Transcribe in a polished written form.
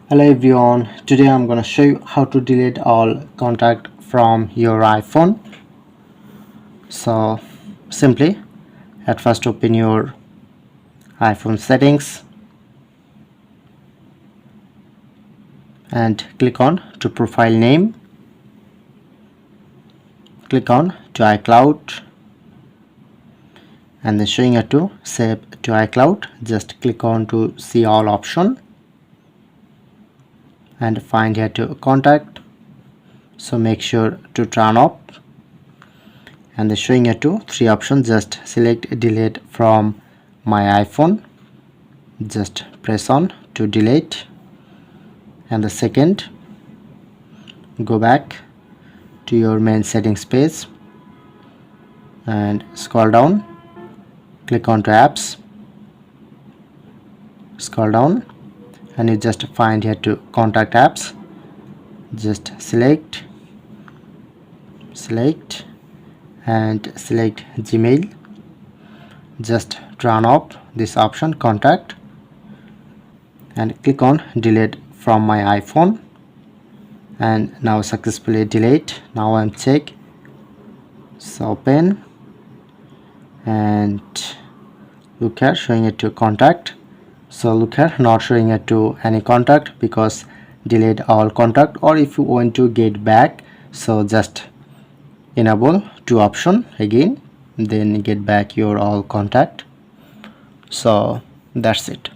Hello everyone, today I'm going to show you how to delete all contact from your iPhone. So simply at first open your iPhone settings and click on to profile name, click on to iCloud and then showing it to save to iCloud, just click on to see all option and find here to contact, so make sure to turn off and then showing you to three options, just select delete from my iPhone, just press on to delete and the second go back to your main settings page and scroll down, click on to apps, scroll down and you just find here to contact apps, just select and select Gmail, just turn off this option contact and click on delete from my iPhone and now successfully delete. Now I'm check, so open and look here showing it to contact, so look here not showing it to any contact because delete all contact, or if you want to get back so just enable two option again, then get back your all contact. So that's it.